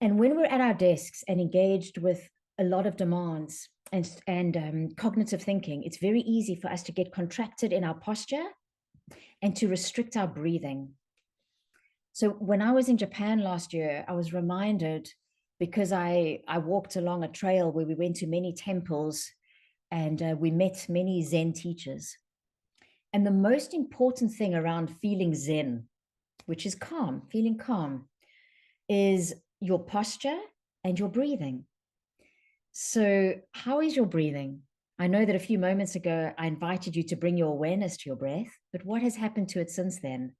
And when we're at our desks and engaged with a lot of demands and cognitive thinking, it's very easy for us to get contracted in our posture and to restrict our breathing. So when I was in Japan last year, I was reminded, because I walked along a trail where we went to many temples and we met many Zen teachers. And the most important thing around feeling Zen, which is calm, feeling calm, is your posture and your breathing. So how is your breathing? I know that a few moments ago, I invited you to bring your awareness to your breath, but what has happened to it since then?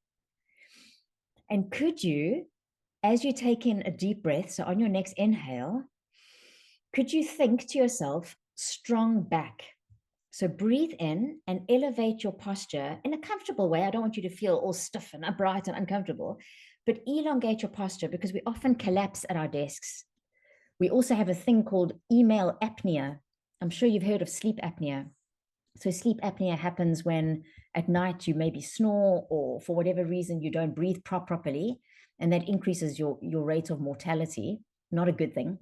And could you, as you take in a deep breath, so on your next inhale, could you think to yourself, strong back? So breathe in and elevate your posture in a comfortable way. I don't want you to feel all stiff and upright and uncomfortable, but elongate your posture, because we often collapse at our desks. We also have a thing called email apnea. I'm sure you've heard of sleep apnea. So sleep apnea happens when at night you maybe snore, or for whatever reason you don't breathe properly, and that increases your rate of mortality. Not a good thing.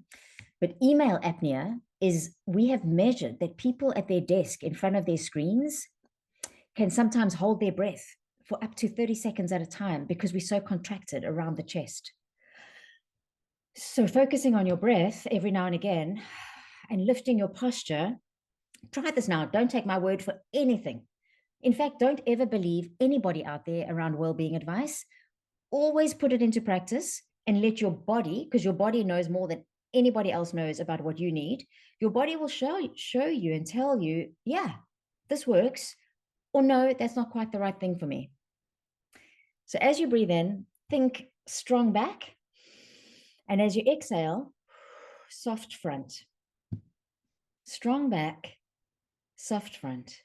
But email apnea is, we have measured that people at their desk in front of their screens can sometimes hold their breath for up to 30 seconds at a time because we're so contracted around the chest. So focusing on your breath every now and again and lifting your posture. Try this now. Don't take my word for anything. In fact, don't ever believe anybody out there around well-being advice. Always put it into practice and let your body, because your body knows more than anybody else knows about what you need. Your body will show you and tell you, yeah, this works, or no, that's not quite the right thing for me. So as you breathe in, think strong back. And as you exhale, soft front. Strong back, soft front.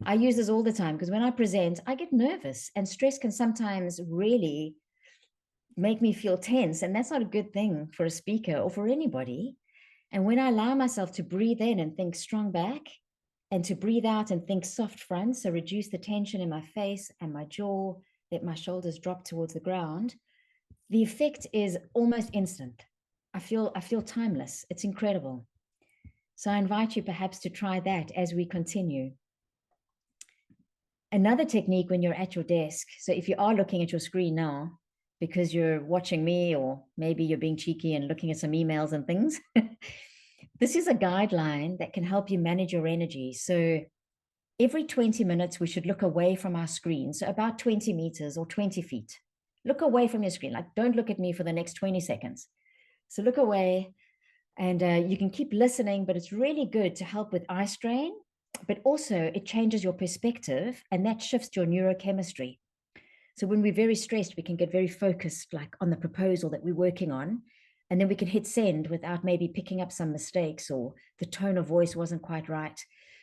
I use this all the time because when I present, I get nervous, and stress can sometimes really make me feel tense. And that's not a good thing for a speaker or for anybody. And when I allow myself to breathe in and think strong back, and to breathe out and think soft front, so reduce the tension in my face and my jaw, let my shoulders drop towards the ground, the effect is almost instant. I feel timeless. It's incredible. So I invite you perhaps to try that as we continue. Another technique when you're at your desk, so if you are looking at your screen now, because you're watching me, or maybe you're being cheeky and looking at some emails and things, this is a guideline that can help you manage your energy. So every 20 minutes, we should look away from our screen. So about 20 meters or 20 feet. Look away from your screen. Like, don't look at me for the next 20 seconds. So look away, and you can keep listening, but it's really good to help with eye strain, but also it changes your perspective, and that shifts your neurochemistry. So when we're very stressed, we can get very focused, like on the proposal that we're working on, and then we can hit send without maybe picking up some mistakes, or the tone of voice wasn't quite right.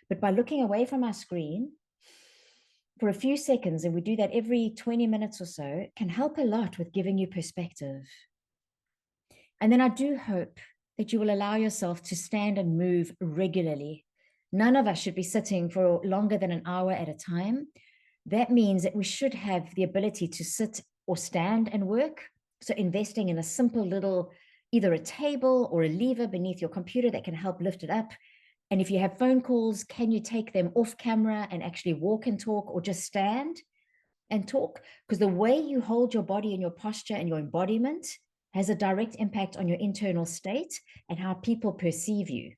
But by looking away from our screen for a few seconds, and we do that every 20 minutes or so, it can help a lot with giving you perspective. And then I do hope that you will allow yourself to stand and move regularly. None of us should be sitting for longer than an hour at a time. That means that we should have the ability to sit or stand and work. So investing in a simple little, either a table or a lever beneath your computer that can help lift it up. And if you have phone calls, can you take them off camera and actually walk and talk, or just stand and talk? Because the way you hold your body and your posture and your embodiment has a direct impact on your internal state and how people perceive you.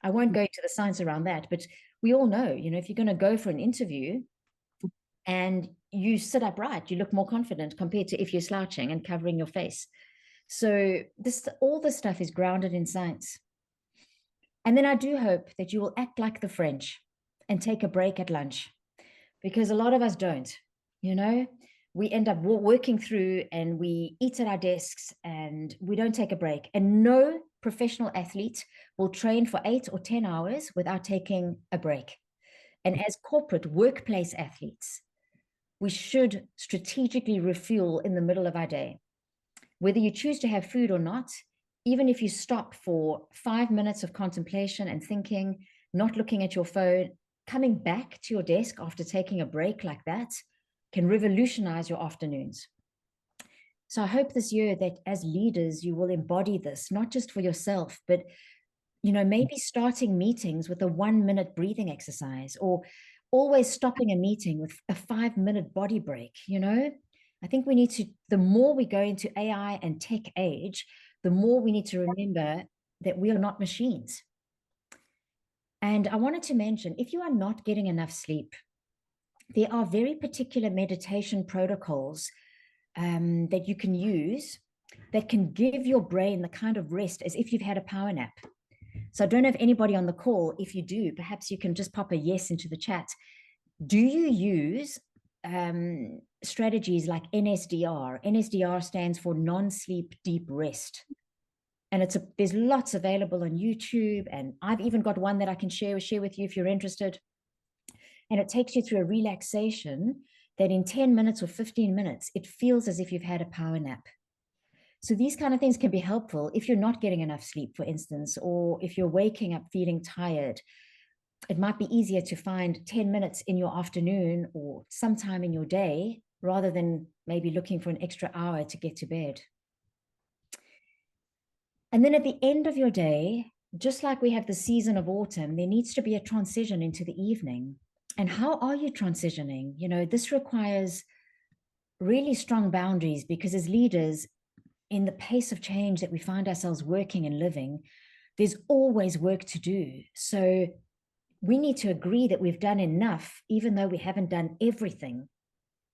I won't go into the science around that, but we all know, if you're going to go for an interview and you sit upright, you look more confident compared to if you're slouching and covering your face. So all this stuff is grounded in science. And then I do hope that you will act like the French and take a break at lunch, because a lot of us don't. We end up working through and we eat at our desks and we don't take a break. And no professional athlete will train for 8 or 10 hours without taking a break. And as corporate workplace athletes, we should strategically refuel in the middle of our day. Whether you choose to have food or not, even if you stop for 5 minutes of contemplation and thinking, not looking at your phone, coming back to your desk after taking a break like that can revolutionize your afternoons. So I hope this year that as leaders, you will embody this, not just for yourself, but maybe starting meetings with a 1-minute breathing exercise, or always stopping a meeting with a 5-minute body break. I think we need to, the more we go into AI and tech age, the more we need to remember that we are not machines. And I wanted to mention, if you are not getting enough sleep, there are very particular meditation protocols that you can use that can give your brain the kind of rest as if you've had a power nap. So I don't know if anybody on the call, if you do, perhaps you can just pop a yes into the chat. Do you use strategies like NSDR? NSDR stands for non-sleep deep rest. And there's lots available on YouTube. And I've even got one that I can share with you if you're interested. And it takes you through a relaxation that in 10 minutes or 15 minutes, it feels as if you've had a power nap. So these kind of things can be helpful if you're not getting enough sleep, for instance, or if you're waking up feeling tired. It might be easier to find 10 minutes in your afternoon or sometime in your day rather than maybe looking for an extra hour to get to bed. And then at the end of your day, just like we have the season of autumn, there needs to be a transition into the evening. And how are you transitioning? This requires really strong boundaries, because as leaders, in the pace of change that we find ourselves working and living, there's always work to do. So we need to agree that we've done enough, even though we haven't done everything.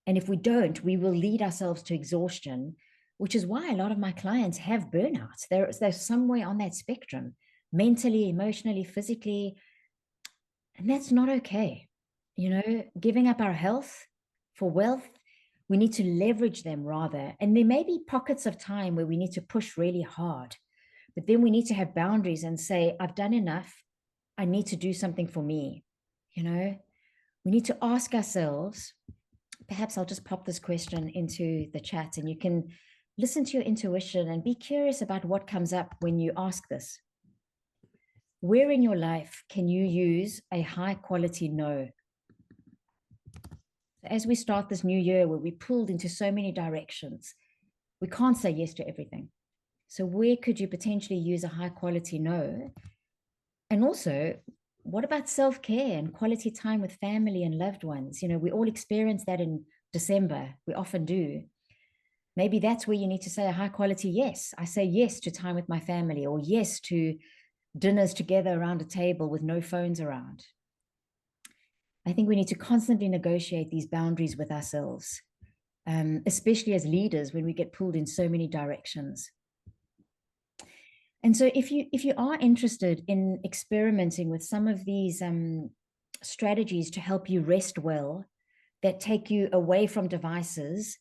And if we don't, we will lead ourselves to exhaustion, which is why a lot of my clients have burnout. They're somewhere on that spectrum, mentally, emotionally, physically. And that's not okay. Giving up our health for wealth, we need to leverage them rather. And there may be pockets of time where we need to push really hard, but then we need to have boundaries and say, I've done enough. I need to do something for me. We need to ask ourselves, perhaps I'll just pop this question into the chat and you can listen to your intuition and be curious about what comes up when you ask this. Where in your life can you use a high quality no? As we start this new year where we pulled into so many directions, we can't say yes to everything. So where could you potentially use a high quality no? And also, what about self-care and quality time with family and loved ones? We all experience that in December. We often do. Maybe that's where you need to say a high quality yes. I say yes to time with my family, or yes to dinners together around a table with no phones around. I think we need to constantly negotiate these boundaries with ourselves, especially as leaders when we get pulled in so many directions. And so if you are interested in experimenting with some of these strategies to help you rest well, that take you away from devices,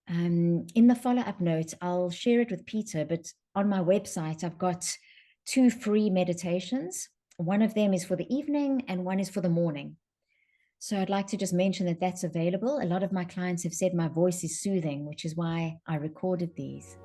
in the follow-up note, I'll share it with Peter, but on my website, I've got 2 free meditations. One of them is for the evening and one is for the morning. So I'd like to just mention that that's available. A lot of my clients have said my voice is soothing, which is why I recorded these.